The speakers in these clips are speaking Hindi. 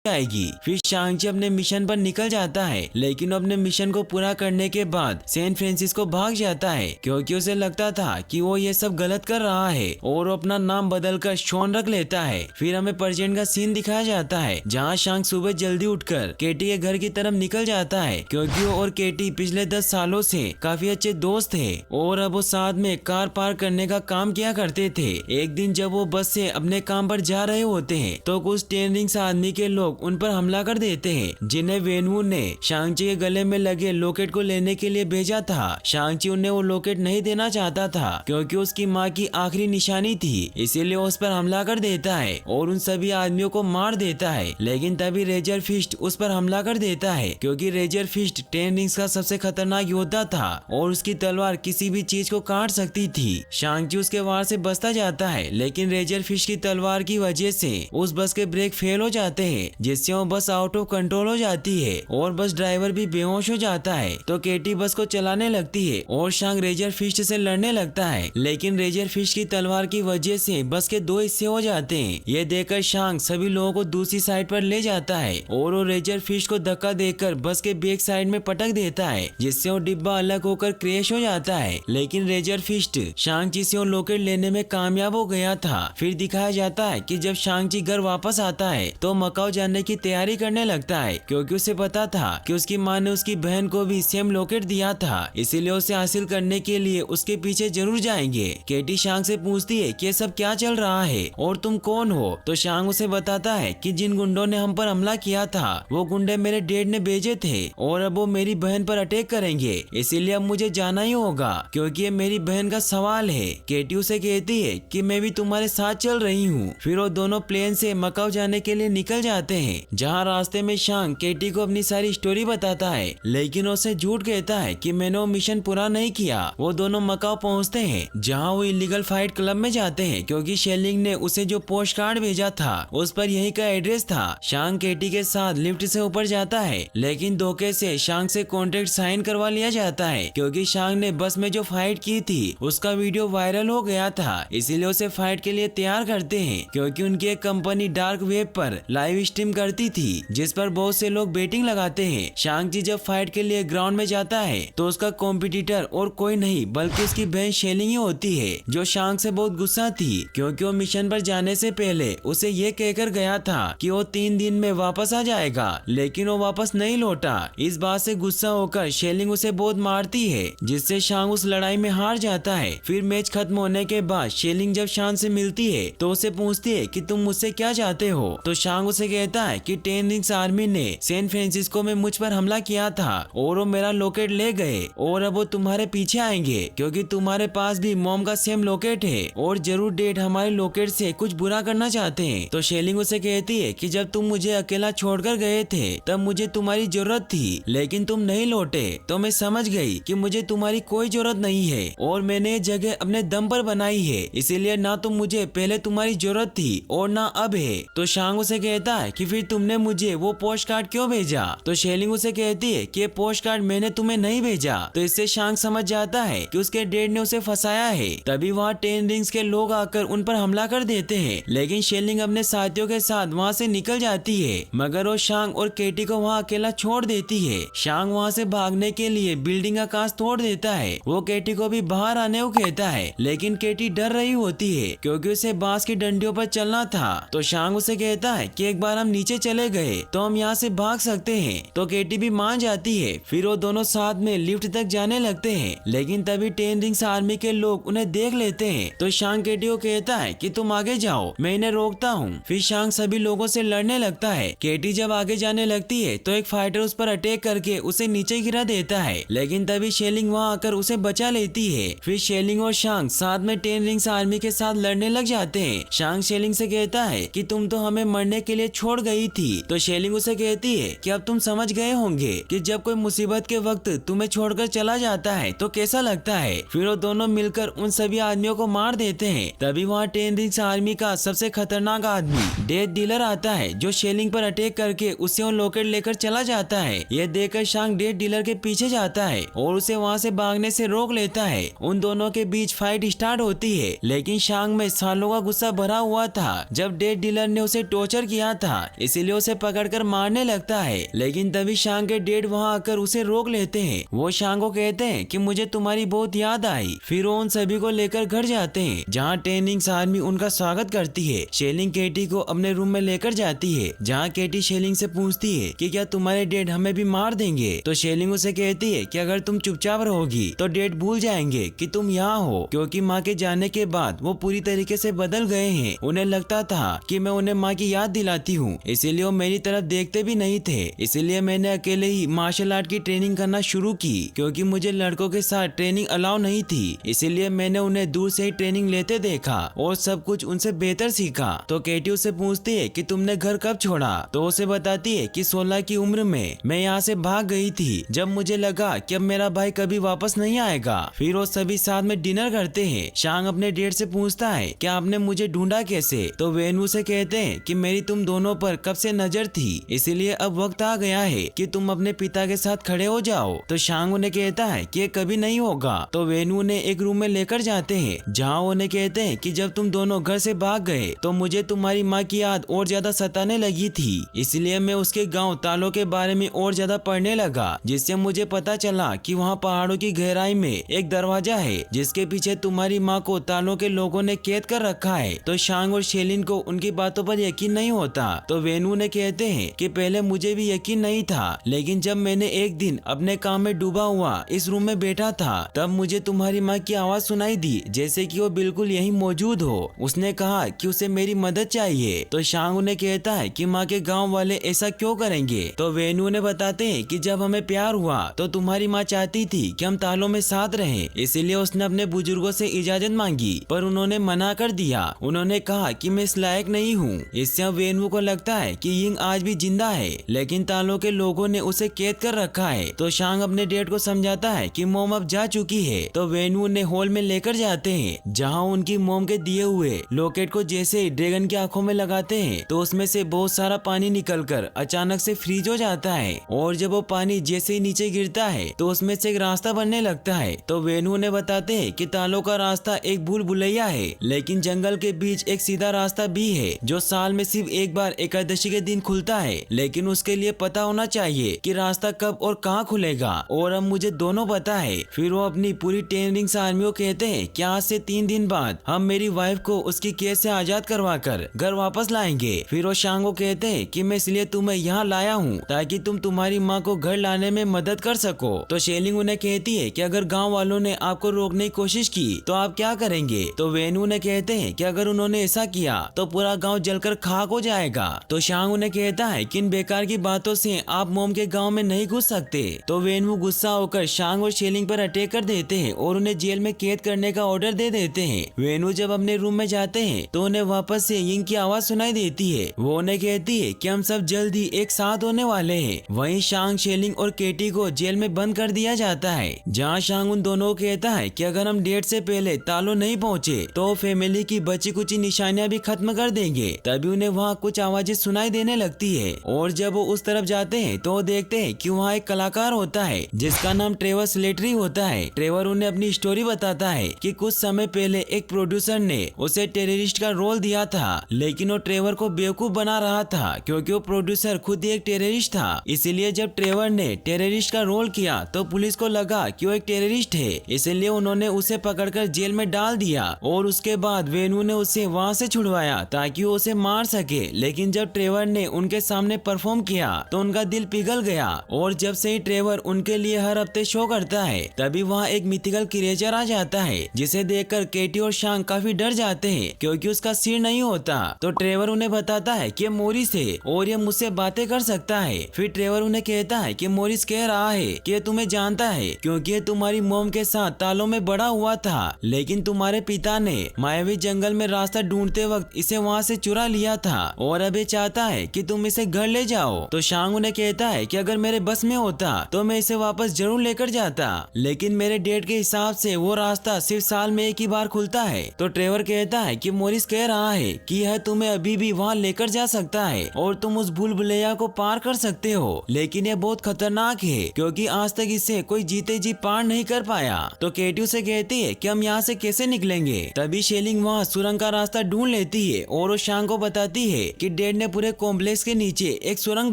आएगी। फिर शांग ची अपने मिशन पर निकल जाता है, लेकिन अपने मिशन को पूरा करने के बाद सैन फ्रांसिस्को भाग जाता है, क्योंकि उसे लगता था कि वो ये सब गलत कर रहा है और अपना नाम बदलकर शॉन रख लेता है। फिर हमें प्रेजेंट का सीन दिखाया जाता है, जहाँ शांग सुबह जल्दी उठकर केटी के घर की तरफ निकल जाता है, क्योंकि वो और केटी पिछले 10 सालों से काफी अच्छे दोस्त थे और अब वो साथ में कार पार्क करने का काम किया करते थे। एक दिन जब वो बस से अपने काम पर जा रहे होते हैं तो कुछ 10 रिंग्स आदमी के लोग उन पर हमला कर देते हैं, जिन्हें वेनवू ने शांग ची के गले में लगे लॉकेट को लेने के लिए भेजा था। शांग ची उन्हें वो लॉकेट नहीं देना चाहता था, क्योंकि उसकी माँ की आखिरी निशानी थी, इसीलिए उस पर हमला कर देता है और उन सभी आदमियों को मार देता है। लेकिन तभी रेजर फिस्ट उस पर हमला कर देता है, क्योंकि रेजर फिस्ट 10 रिंग्स का सबसे खतरनाक योद्धा था और उसकी तलवार किसी भी चीज को काट सकती थी। शांग ची उसके वार से बचता जाता है, लेकिन रेजर फिस्ट की तलवार की वजह से उस बस के ब्रेक फेल हो जाते हैं, जिससे वो बस आउट ऑफ कंट्रोल हो जाती है और बस ड्राइवर भी बेहोश हो जाता है। तो केटी बस को चलाने लगती है और शांग रेजर फिस्ट से लड़ने लगता है, लेकिन रेजर फिस्ट की तलवार की वजह से बस के 2 हिस्से हो जाते हैं। ये देखकर शांग सभी लोगों को दूसरी साइड पर ले जाता है और वो रेजर फिस्ट को धक्का देकर बस के बैक साइड में पटक देता है, जिससे वो डिब्बा अलग होकर क्रैश हो जाता है। लेकिन रेजर फिस्ट शांग ची से वो लॉकेट लेने में कामयाब हो गया था। फिर दिखाया जाता है कि जब शांग ची घर वापस आता है तो मकाओ जाने की तैयारी करने लगता है, क्योंकि उसे पता था कि उसकी माँ ने उसकी बहन को भी सेम लॉकेट दिया था, इसीलिए उसे हासिल करने के लिए उसके पीछे जरूर जाएंगे। केटी शांग से पूछती है कि ये सब क्या चल रहा है और तुम कौन हो? तो शांग उसे बताता है कि जिन गुंडों ने हम पर हमला किया था वो गुंडे मेरे डैड ने भेजे थे और अब वो मेरी बहन पर अटैक करेंगे, इसीलिए अब मुझे जाना ही होगा, क्योंकि ये मेरी बहन का सवाल है। केटी उसे कहती है कि मैं भी तुम्हारे साथ चल रही हूँ। फिर वो दोनों प्लेन से मकाओ जाने के लिए निकल जाते हैं, जहाँ रास्ते में शांग केटी को अपनी सारी स्टोरी बताता है, लेकिन उसे झूठ कहता है कि मैंने वो मिशन पूरा नहीं किया। वो दोनों मकाओ पहुँचते हैं, जहाँ वो इलीगल फाइट क्लब में जाते हैं, क्योंकि शेलिंग ने उसे जो पोस्ट कार्ड भेजा था उस पर यही का एड्रेस था। शांग केटी के साथ लिफ्ट से ऊपर जाता है, लेकिन धोखे से शांग से कॉन्ट्रैक्ट साइन करवा लिया जाता है, क्योंकि शांग ने बस में जो फाइट की थी उसका वीडियो वायरल हो गया था, इसीलिए उसे फाइट के लिए तैयार करते हैं, क्योंकि उनकी एक कंपनी डार्क वेब पर लाइव स्ट्रीम करती थी, जिस पर बहुत से लोग बेटिंग लगाते हैं। शांग ची जब फाइट के लिए ग्राउंड में जाता है तो उसका कॉम्पिटिटर और कोई नहीं बल्कि उसकी बहन शेलिंग ही होती है, जो शांग से बहुत गुस्सा थी, क्योंकि वो मिशन पर जाने से पहले उसे ये कहकर गया था कि वो 3 दिन में वापस आ जाएगा, लेकिन वो वापस नहीं लौटा। इस बात से गुस्सा होकर शेलिंग उसे बहुत मारती है, जिससे शांग उस लड़ाई में हार जाता है। फिर मैच खत्म होने के बाद शेलिंग जब शांग से मिलती है तो उसे पूछती है कि तुम मुझसे क्या चाहते हो? तो शांग उसे कहता है कि 10 रिंग्स आर्मी ने सैन फ्रांसिस्को में मुझ पर हमला किया था और वो मेरा लॉकेट ले गए और अब वो तुम्हारे पीछे आएंगे, क्योंकि तुम्हारे पास भी मॉम का सेम लॉकेट है और जरूर डैड हमारे लॉकेट से कुछ बुरा करना चाहते हैं। तो शेलिंग उसे कहती है कि जब तुम मुझे अकेला छोड़कर गए थे तब मुझे तुम्हारी जरूरत थी, लेकिन तुम नहीं लौटे, तो मैं समझ गई कि मुझे तुम्हारी कोई जरूरत नहीं है और मैंने ये जगह अपने दम पर बनाई है, इसीलिए ना तो मुझे पहले तुम्हारी जरूरत थी और ना अब है। तो शांग उसे कहता है कि फिर तुमने मुझे वो पोस्ट कार्ड क्यों भेजा? तो शेलिंग उसे कहती है कि ये पोस्ट कार्ड मैंने तुम्हें नहीं भेजा। तो इससे शांग समझ जाता है कि उसके डैड ने उसे फंसाया है। तभी वहाँ 10 रिंग्स के लोग आकर उन पर हमला कर देते हैं, लेकिन शेलिंग अपने साथियों के साथ वहाँ से निकल जाती है, मगर वो शांग और केटी को वहाँ अकेला छोड़ देती है। शांग वहाँ से भागने के लिए बिल्डिंग का कांच तोड़ देता है। वो केटी को भी बाहर आने को कहता है, लेकिन केटी डर रही होती है, क्योंकि उसे बांस की डंडियों पर चलना था। तो शांग उसे कहता है कि एक बार हम नीचे चले गए तो हम यहाँ से भाग सकते हैं। तो केटी भी मान जाती है। फिर वो दोनों साथ में लिफ्ट तक जाने लगते हैं, लेकिन तभी 10 रिंग्स आर्मी के लोग उन्हें देख लेते हैं। तो शांग केटी को कहता है कि तुम आगे जाओ, मैं इन्हें रोकता हूँ। फिर शांग सभी लोगों से लड़ने लगता है। केटी जब आगे जाने लगती है तो एक फाइटर उस पर अटैक करके उसे नीचे गिरा देता है, लेकिन तभी शेलिंग वहाँ आकर उसे बचा लेती है। फिर शेलिंग और शांग साथ में 10 रिंग्स आर्मी के साथ लड़ने लग जाते हैं। शांग शेलिंग से कहता है कि तुम तो हमें मरने के लिए छोड़ गई थी। तो शेलिंग उसे कहती है कि अब तुम समझ गए होंगे कि जब कोई मुसीबत के वक्त तुम्हें छोड़कर चला जाता है तो कैसा लगता है। फिर वो दोनों मिलकर उन सभी आदमियों को मार देते हैं। तभी वहाँ 10 रिंग्स आर्मी का सबसे खतरनाक आदमी डेथ डीलर आता है, जो शेलिंग पर अटैक करके उसे वो लॉकेट लेकर चला जाता है। यह देखकर शांग डेथ डीलर के पीछे जाता है और उसे वहाँ से भागने से रोक लेता है। उन दोनों के बीच फाइट स्टार्ट होती है, लेकिन शांग में सालों का गुस्सा भरा हुआ था जब डेथ डीलर ने उसे टॉर्चर किया था, इसीलिए उसे पकड़कर मारने लगता है। लेकिन तभी शांग के डैड वहाँ आकर उसे रोक लेते हैं। वो शांग को कहते हैं कि मुझे तुम्हारी बहुत याद आई। फिर वो उन सभी को लेकर घर जाते हैं, जहाँ टेनिंग्स आर्मी उनका स्वागत करती है। शेलिंग केटी को अपने रूम में लेकर जाती है, जहाँ केटी शेलिंग से पूछती है कि क्या तुम्हारे डैड हमें भी मार देंगे। तो शेलिंग उसे कहती है कि अगर तुम चुपचाप रहोगी तो डैड भूल जाएंगे कि तुम यहाँ हो, क्योंकि माँ के जाने के बाद वो पूरी तरीके से बदल गए हैं। उन्हें लगता था कि मैं उन्हें माँ की याद दिलाती हूँ, इसीलिए वो मेरी तरफ देखते भी नहीं थे। इसीलिए मैंने अकेले ही मार्शल आर्ट की ट्रेनिंग करना शुरू की, क्योंकि मुझे लड़कों के साथ ट्रेनिंग अलाउ नहीं थी। इसीलिए मैंने उन्हें दूर से ही ट्रेनिंग लेते देखा और सब कुछ उनसे बेहतर सीखा। तो केटी उससे पूछती है कि तुमने घर कब छोड़ा। तो उसे बताती है कि 16 की उम्र में मैं यहाँ से भाग गई थी, जब मुझे लगा कि अब मेरा भाई कभी वापस नहीं आएगा। फिर वो सभी साथ में डिनर करते हैं। शांग अपने डैड से पूछता है कि आपने मुझे ढूंढा कैसे। तो वेनू से कहते हैं कि मेरी तुम दोनों पर कब से नजर थी, इसलिए अब वक्त आ गया है कि तुम अपने पिता के साथ खड़े हो जाओ। तो शांग उन्हें कहता है कि ये कभी नहीं होगा। तो वेनू ने एक रूम में लेकर जाते हैं, जहाँ उन्हें कहते हैं कि जब तुम दोनों घर से भाग गए तो मुझे तुम्हारी माँ की याद और ज्यादा सताने लगी थी, इसलिए मैं उसके गांव तालों के बारे में और ज्यादा पढ़ने लगा, जिससे मुझे पता चला कि वहाँ पहाड़ों की गहराई में एक दरवाजा है, जिसके पीछे तुम्हारी माँ को तालों के लोगों ने कैद कर रखा है। तो शांग और शेलिन को उनकी बातों पर यकीन नहीं होता। तो वेनू ने कहते हैं कि पहले मुझे भी यकीन नहीं था, लेकिन जब मैंने एक दिन अपने काम में डूबा हुआ इस रूम में बैठा था, तब मुझे तुम्हारी माँ की आवाज सुनाई दी, जैसे कि वो बिल्कुल यही मौजूद हो। उसने कहा कि उसे मेरी मदद चाहिए। तो शांग उन्हें कहता है कि माँ के गांव वाले ऐसा क्यों करेंगे। तो वेनू ने बताते हैं कि जब हमें प्यार हुआ तो तुम्हारी माँ चाहती थी कि हम तालों में साथ रहें, इसीलिए उसने अपने बुजुर्गों से इजाजत मांगी, पर उन्होंने मना कर दिया। उन्होंने कहा कि मैं इस लायक नहीं हूँ। इससे अब वेनू को लगता है कि यिंग आज भी जिंदा है, लेकिन तालों के लोगों ने उसे कैद कर रखा है। तो शांग अपने डैड को समझाता है कि मोम अब जा चुकी है। तो वेनू उन्हें हॉल में लेकर जाते हैं, जहाँ उनकी मोम के दिए हुए लॉकेट को जैसे ही ड्रैगन की आंखों में लगाते हैं तो उसमें से बहुत सारा पानी निकलकर अचानक से फ्रीज हो जाता है, और जब वो पानी जैसे ही नीचे गिरता है तो उसमें से एक रास्ता बनने लगता है। तो वेनू ने बताते हैं कि तालों का रास्ता एक भूल भुलैया है, लेकिन जंगल के बीच एक सीधा रास्ता भी है, जो साल में सिर्फ एक बार एकादशी के दिन खुलता है, लेकिन उसके लिए पता होना चाहिए कि रास्ता कब और कहाँ खुलेगा, और अब मुझे दोनों पता है। फिर वो अपनी पूरी 10 रिंग्स आर्मी को कहते हैं कि आज से 3 दिन बाद हम मेरी वाइफ को उसकी कैद से आजाद करवाकर घर वापस लाएंगे। फिर वो शांग को कहते हैं कि मैं इसलिए तुम्हें यहाँ लाया हूँ ताकि तुम तुम्हारी माँ को घर लाने में मदद कर सको। तो शेलिंग उन्हें कहती है कि अगर गाँव वालों ने आपको रोकने की कोशिश की तो आप क्या करेंगे। तो वेनू ने कहते हैं कि अगर उन्होंने ऐसा किया तो पूरा गाँव जलकर खाक हो जाएगा। तो शांग उन्हें कहता है कि इन बेकार की बातों से आप मोम के गाँव में नहीं घुस सकते। तो वेनू गुस्सा होकर शांग और शेलिंग पर अटैक कर देते हैं और उन्हें जेल में कैद करने का ऑर्डर दे देते हैं। वेनू जब अपने रूम में जाते हैं तो उन्हें वापस से यिंग की आवाज सुनाई देती है। वो उन्हें कहती है कि हम सब जल्द ही एक साथ होने वाले हैं। वहीं शांग, शेलिंग और केटी को जेल में बंद कर दिया जाता है, जहां शांग उन दोनों को कहता है कि अगर हम डेट से पहले तालो नहीं पहुंचे तो फैमिली की बची कुछ निशानियां भी खत्म कर देंगे। तभी उन्हें वहाँ कुछ आवाजें सुनाई देने लगती है, और जब वो उस तरफ जाते हैं तो वो देखते हैं कि वहाँ एक कलाकार होता है जिसका नाम ट्रेवर स्लेटरी होता है। ट्रेवर उन्हें अपनी स्टोरी बताता है कि कुछ समय पहले एक प्रोड्यूसर ने उसे टेररिस्ट का रोल दिया था, लेकिन वो ट्रेवर को बेवकूफ बना रहा था, क्योंकि वो प्रोड्यूसर खुद ही एक टेररिस्ट था। इसीलिए जब ट्रेवर ने टेररिस्ट का रोल किया तो पुलिस को लगा कि वो एक टेररिस्ट है, इसलिए उन्होंने उसे पकड़कर जेल में डाल दिया, और उसके बाद वेनू ने उसे वहाँ से छुड़वाया ताकि वो उसे मार सके। लेकिन जब ट्रेवर ने उनके सामने परफॉर्म किया तो उनका दिल पिघल गया, और जब से ही ट्रेवर उनके लिए हर हफ्ते शो करता है तभी वहाँ एक मिथिकल क्रिएचर आ जाता है, जिसे देखकर केटी और शांग काफी डर जाते हैं क्योंकि उसका सिर नहीं होता। तो ट्रेवर उन्हें बताता है कि मोरिस है और ये मुझसे बातें कर सकता है। फिर ट्रेवर उन्हें कहता है कि मोरिस कह रहा है कि ये तुम्हें जानता है क्योंकि ये तुम्हारी मोम के साथ तालों में बड़ा हुआ था, लेकिन तुम्हारे पिता ने मायावी जंगल में रास्ता ढूंढते वक्त इसे वहाँ से चुरा लिया था, और अब ये चाहता है कि तुम इसे घर ले जाओ। तो शांग उन्हें कहता है कि अगर मेरे बस में होता तो मैं इसे वापस जरूर लेकर जाता, लेकिन मेरे डेट के हिसाब से वो रास्ता सिर्फ साल में एक ही बार खुलता है। तो ट्रेवर कहता है कि मोरिस कह रहा है कि यह तुम्हें अभी भी वहाँ लेकर जा सकता है और तुम उस भूल भुलैया को पार कर सकते हो, लेकिन यह बहुत खतरनाक है क्योंकि आज तक इसे कोई जीते जी पार नहीं कर पाया। तो केटी उसे कहती है कि हम यहाँ से कैसे निकलेंगे। तभी शेलिंग वहाँ सुरंग का रास्ता ढूंढ लेती है और वो शांग को बताती है कि डैड ने पूरे कॉम्प्लेक्स के नीचे एक सुरंग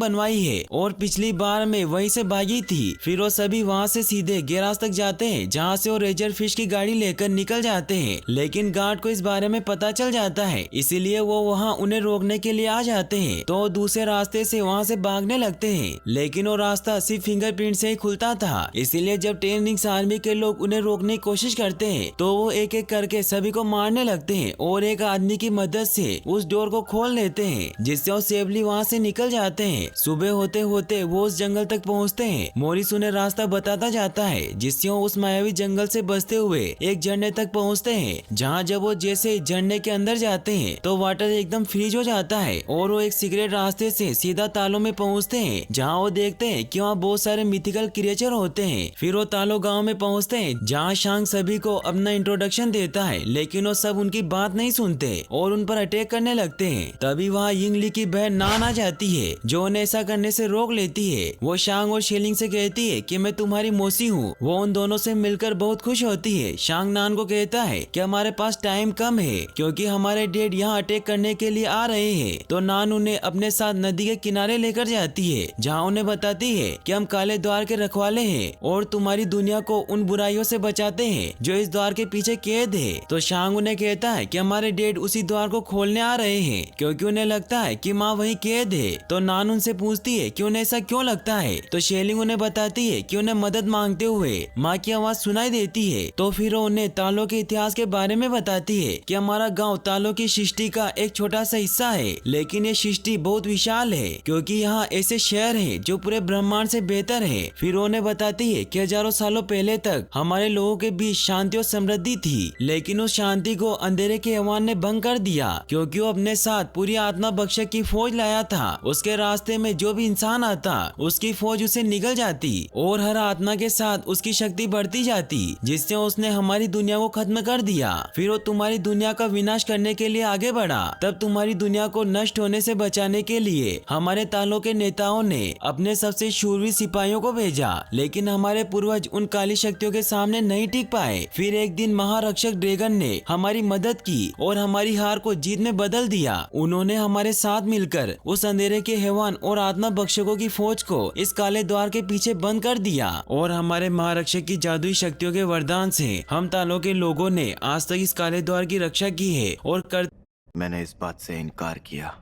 बनवाई है और पिछली बार में वहीं से भागी थी। फिर वो सभी वहाँ से सीधे गैराज तक जाते हैं जहाँ से वो रेजर फिश की गाड़ी लेकर निकल जाते हैं, लेकिन गार्ड को इस बारे में पता चल जाता है, इसीलिए वो वहाँ उन्हें रोकने के लिए आ जाते हैं। तो दूसरे रास्ते से वहाँ से भागने लगते हैं, लेकिन वो रास्ता सिर्फ फिंगरप्रिंट से ही खुलता था। इसीलिए जब 10 रिंग्स आर्मी के लोग उन्हें रोकने की कोशिश करते हैं तो वो एक एक करके सभी को मारने लगते हैं और एक आदमी की मदद से उस डोर को खोल लेते हैं, जिससे वो सेफली वहाँ से निकल जाते हैं। सुबह होते होते वो उस जंगल तक पहुँचते हैं। मॉरिस उन्हें रास्ता बताता जाता है, जिससे वो उस मायावी जंगल से बचते हुए एक झरने तक पहुँचते हैं, जहाँ जब वो जैसे झरने के अंदर जाते हैं तो वाटर एकदम फ्रीज हो जाता है और वो एक सीक्रेट रास्ते से सीधा तालों में पहुँचते हैं, जहाँ वो देखते हैं कि वहाँ बहुत सारे मिथिकल क्रिएचर होते हैं। फिर वो तालो गाँव में पहुँचते हैं, जहाँ शांग सभी को अपना इंट्रोडक्शन देता है, लेकिन वो सब उनकी बात नहीं सुनते और उन पर अटैक करने लगते हैं। तभी वहाँ यिंगली की बहन नान आ जाती है, जो उन्हें ऐसा करने से रोक लेती है। वो शांग और शेलिंग से कहती है कि मैं तुम्हारी मौसी हूँ। वो उन दोनों से मिलकर बहुत खुश होती है। शांग नान को कहता है कि हमारे पास टाइम कम है क्योंकि हमारे डैड यहाँ अटैक करने के लिए आ रहे हैं। तो नान उन्हें अपने साथ नदी के किनारे लेकर जाती है, जहाँ उन्हें बताती है कि हम काले द्वार के रखवाले हैं और तुम्हारी दुनिया को उन बुराइयों से बचाते हैं जो इस द्वार के पीछे कैद है। तो शांग उन्हें कहता है कि हमारे डैड उसी द्वार को खोलने आ रहे हैं क्योंकि उन्हें लगता है कि माँ वहीं कैद है। तो नान उनसे पूछती है कि उन्हें ऐसा क्यों लगता है। तो शेलिंग उन्हें बताती है कि उन्हें मदद मांगते हुए माँ की आवाज सुनाई देती है। तो फिर वो उन्हें तालों के इतिहास के बारे में बताती है कि हमारा गाँव तालों की सृष्टि का एक छोटा सा हिस्सा है, लेकिन ये सृष्टि बहुत विशाल है क्योंकि यहाँ ऐसे शहर है जो पूरे ब्रह्मांड से बेहतर है। फिर उन्हें बताती है कि हजारों सालों पहले तक हमारे लोगों के बीच शांति और समृद्धि थी, लेकिन उस शांति को अंधेरे के हैवान ने भंग कर दिया क्योंकि वो अपने साथ पूरी आत्मा बख्शक की फौज लाया था। उसके रास्ते में जो भी इंसान आता उसकी फौज उसे निगल जाती और हर आत्मा के साथ उसकी शक्ति बढ़ती जाती, जिससे उसने हमारी दुनिया को खत्म कर दिया। फिर वो तुम्हारी दुनिया का विनाश करने के लिए आगे बढ़ा। तब तुम्हारी दुनिया को नष्ट होने से बचाने के लिए हमारे तालों के नेताओं ने अपने सबसे शूरवीर सिपाहियों को भेजा, लेकिन हमारे पूर्वज उन काली शक्तियों के सामने नहीं टिक पाए। फिर एक दिन महारक्षक ड्रैगन ने हमारी मदद की और हमारी हार को जीत में बदल दिया। उन्होंने हमारे साथ मिलकर उस अंधेरे के हैवान और आत्मा बख्शकों की फौज को इस काले द्वार के पीछे बंद कर दिया और हमारे महारक्षक की जादुई शक्तियों के वरदान से हम तालों के लोगों ने आज तक इस काले द्वार की रक्षा की है और कर मैंने इस बात से इनकार किया,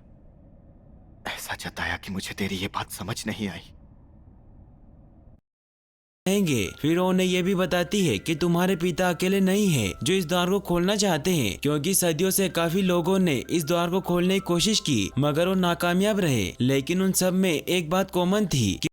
ऐसा जताया कि मुझे तेरी ये बात समझ नहीं आई। रहेंगे। फिर उन्हें ये भी बताती है कि तुम्हारे पिता अकेले नहीं है जो इस द्वार को खोलना चाहते हैं, क्योंकि सदियों से काफी लोगों ने इस द्वार को खोलने की कोशिश की मगर वो नाकामयाब रहे, लेकिन उन सब में एक बात कॉमन थी कि